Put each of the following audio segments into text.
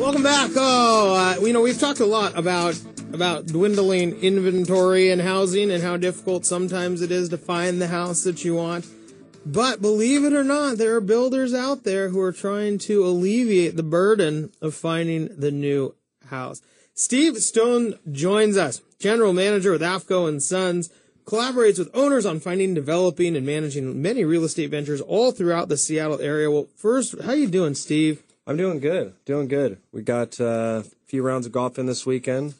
Welcome back. We've talked a lot about dwindling inventory and housing and how difficult sometimes it is to find the house that you want. But believe it or not, there are builders out there who are trying to alleviate the burden of finding the new house. Steve Stone joins us, general manager with AFCO and Sons, collaborates with owners on finding, developing, and managing many real estate ventures all throughout the Seattle area. Well, first, how you doing, Steve? I'm doing good. We got a few rounds of golf in this weekend,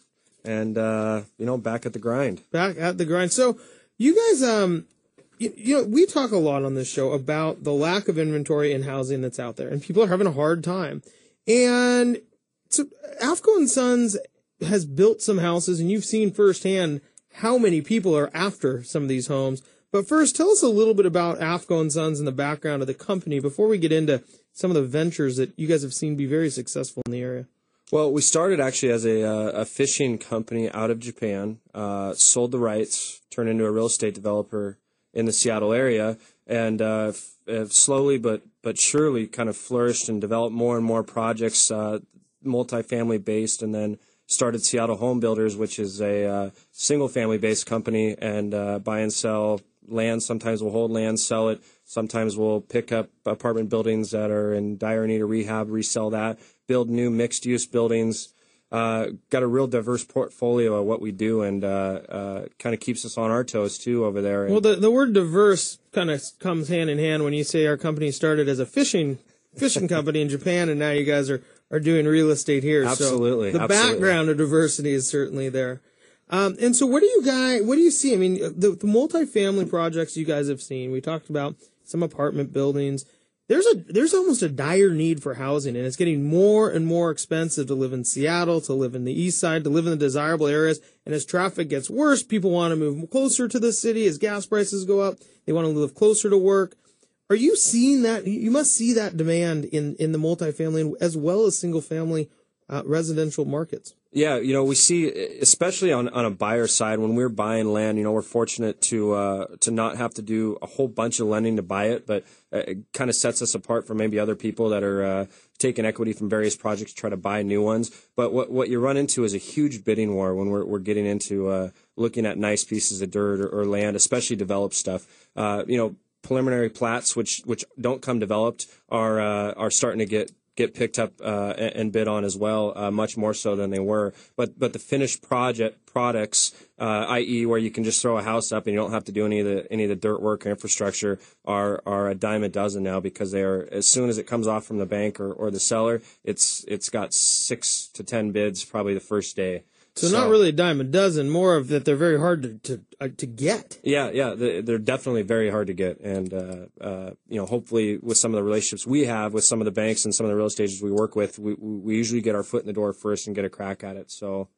and back at the grind. So, you guys, we talk a lot on this show about the lack of inventory and housing that's out there, and people are having a hard time. And so, AFCO and Sons has built some houses, and you've seen firsthand how many people are after some of these homes. But first, tell us a little bit about AFCO and Sons and the background of the company before we get into some of the ventures that you guys have seen be very successful in the area. Well, we started actually as a fishing company out of Japan, sold the rights, turned into a real estate developer in the Seattle area, and slowly but surely kind of flourished and developed more and more projects, multifamily based, and then started Seattle Home Builders, which is a single-family based company, and buy and sell land. Sometimes we'll hold land, sell it. Sometimes we'll pick up apartment buildings that are in dire need of rehab, resell that, build new mixed-use buildings. Got a real diverse portfolio of what we do, and kind of keeps us on our toes, too, over there. Well, the word diverse kind of comes hand in hand when you say our company started as a fishing company in Japan, and now you guys are doing real estate here. Absolutely. So the background of diversity is certainly there. And so what do you see? I mean, the multifamily projects you guys have seen, we talked about some apartment buildings. There's almost a dire need for housing, and it's getting more and more expensive to live in Seattle, to live in the east side, to live in the desirable areas. And as traffic gets worse, people want to move closer to the city. As gas prices go up, they want to live closer to work. Are you seeing that? You must see that demand in the multifamily as well as single family residential markets. Yeah, we see, especially on a buyer side, when we're buying land, we're fortunate to not have to do a whole bunch of lending to buy it, but it kind of sets us apart from maybe other people that are taking equity from various projects to try to buy new ones. But what you run into is a huge bidding war when we're getting into looking at nice pieces of dirt or land, especially developed stuff. Preliminary plats, which don't come developed, are starting to get picked up and bid on as well, much more so than they were. But the finished products, i.e., where you can just throw a house up and you don't have to do any of the dirt work or infrastructure, are a dime a dozen now, because they are, as soon as it comes off from the bank or the seller, it's got 6 to 10 bids probably the first day. So not really a dime a dozen, more of that they're very hard to get. Yeah, they're definitely very hard to get, and hopefully with some of the relationships we have with some of the banks and some of the real estate agents we work with, we usually get our foot in the door first and get a crack at it. So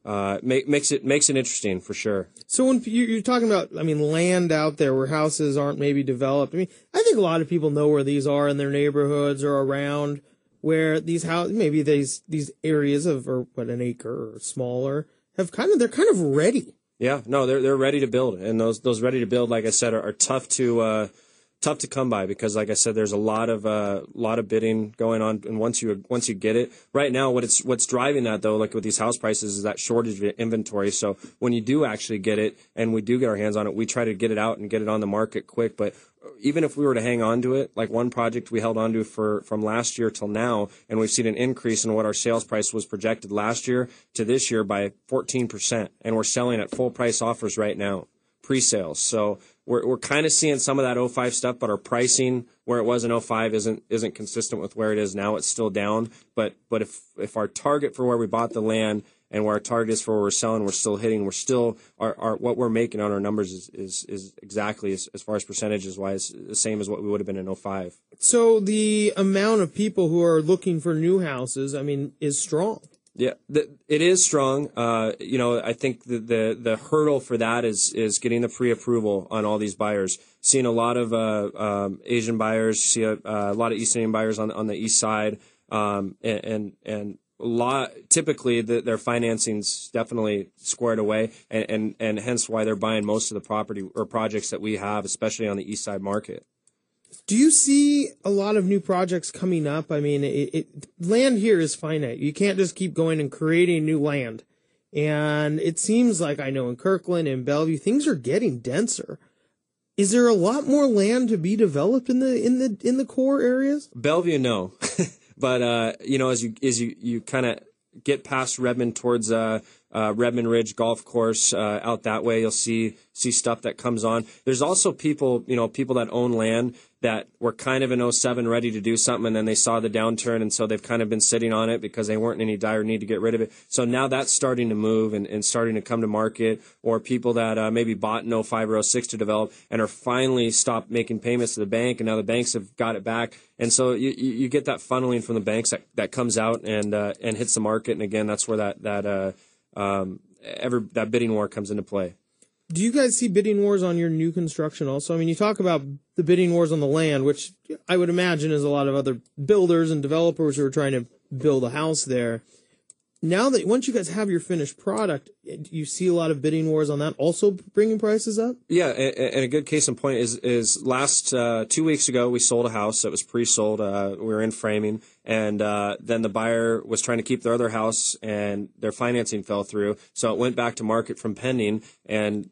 makes it interesting for sure. So when you're talking about, land out there where houses aren't maybe developed, I think a lot of people know where these are in their neighborhoods or around, where these houses, maybe these areas of, or an acre or smaller, they're kind of ready. Yeah, no, they're ready to build, and those ready to build, like I said, are tough to come by, because, like I said, there's a lot of bidding going on, and once you get it, right now, what's driving that though, like with these house prices, is that shortage of inventory. So when you do actually get it, and we do get our hands on it, we try to get it out and get it on the market quick. But even if we were to hang on to it, like one project we held on to from last year till now, and we've seen an increase in what our sales price was projected last year to this year by 14%, and we're selling at full price offers right now, pre-sales. So we're kind of seeing some of that '05 stuff, but our pricing where it was in '05 isn't consistent with where it is now. It's still down, but if our target for where we bought the land and where our target is for where we're selling, we're still hitting. We're still our what we're making on our numbers is exactly as far as percentages wise the same as what we would have been in '05. So the amount of people who are looking for new houses, is strong. Yeah, it is strong. I think the hurdle for that is getting the pre-approval on all these buyers. Seeing a lot of Asian buyers, see a lot of East Indian buyers on the east side, and typically their financing's definitely squared away, and hence why they're buying most of the property or projects that we have, especially on the east side market. Do you see a lot of new projects coming up? I mean, land here is finite. You can't just keep going and creating new land. And it seems like, I know in Kirkland and Bellevue, things are getting denser. Is there a lot more land to be developed in the core areas? Bellevue, no. But as you kind of get past Redmond towards Redmond Ridge Golf Course, out that way, you'll see stuff that comes on. There's also people that own land that were kind of in '07 ready to do something, and then they saw the downturn, and so they've kind of been sitting on it because they weren't in any dire need to get rid of it. So now that's starting to move and starting to come to market, or people that maybe bought in '05 or '06 to develop and are finally stopped making payments to the bank, and now the banks have got it back. And so you get that funneling from the banks that comes out and hits the market, and again, that's where that bidding war comes into play. Do you guys see bidding wars on your new construction also? I mean, you talk about the bidding wars on the land, which I would imagine is a lot of other builders and developers who are trying to build a house there. Now that once you guys have your finished product, you see a lot of bidding wars on that also bringing prices up? Yeah, and a good case in point is last 2 weeks ago we sold a house that was pre-sold. We were in framing, and then the buyer was trying to keep their other house, and their financing fell through, so it went back to market from pending. And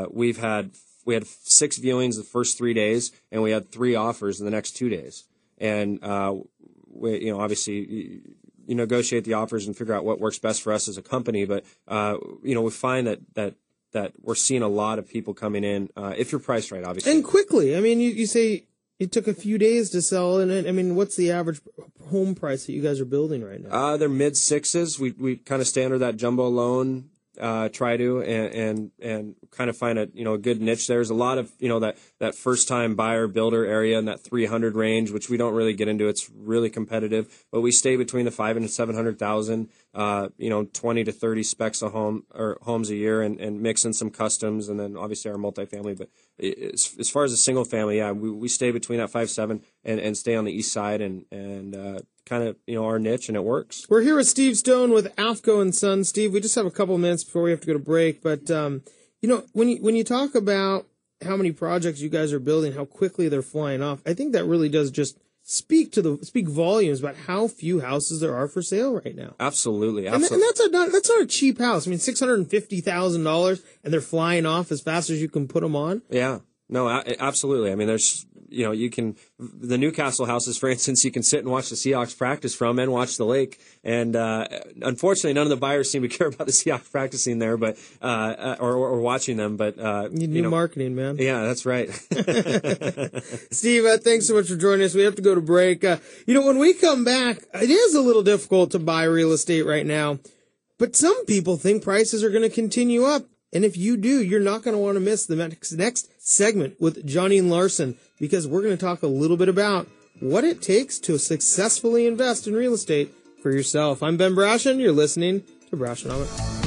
we had 6 viewings the first 3 days, and we had 3 offers in the next 2 days. And obviously, you negotiate the offers and figure out what works best for us as a company. But, we find that we're seeing a lot of people coming in, if you're priced right, obviously. And quickly. I mean, you say it took a few days to sell. And I mean, what's the average home price that you guys are building right now? They're mid 6s. We kind of stay under that jumbo loan, try to, and kind of find a good niche. There's a lot of, that first time buyer builder area in that 300 range, which we don't really get into. It's really competitive, but we stay between the 500,000 and 700,000, 20 to 30 specs a home or homes a year, and mix in some customs, and then obviously our multifamily. But as far as a single family, yeah, we stay between that 5-7 and stay on the east side and kind of, our niche, and it works. We're here with Steve Stone with AFCO and Son. Steve, we just have a couple minutes before we have to go to break, but when you talk about how many projects you guys are building, how quickly they're flying off, I think that really does just speak volumes about how few houses there are for sale right now. Absolutely. And that's not a cheap house. I mean, $650,000, and they're flying off as fast as you can put them on. Yeah. No, absolutely. I mean, there's, the Newcastle houses, for instance, you can sit and watch the Seahawks practice from and watch the lake. And unfortunately, none of the buyers seem to care about the Seahawks practicing there, but or watching them. But new marketing, man. Yeah, that's right. Steve, thanks so much for joining us. We have to go to break. When we come back, it is a little difficult to buy real estate right now, but some people think prices are going to continue up. And if you do, you're not going to want to miss the next segment with Johnny Larson, because we're going to talk a little bit about what it takes to successfully invest in real estate for yourself. I'm Ben Brashen. You're listening to Brashenomics.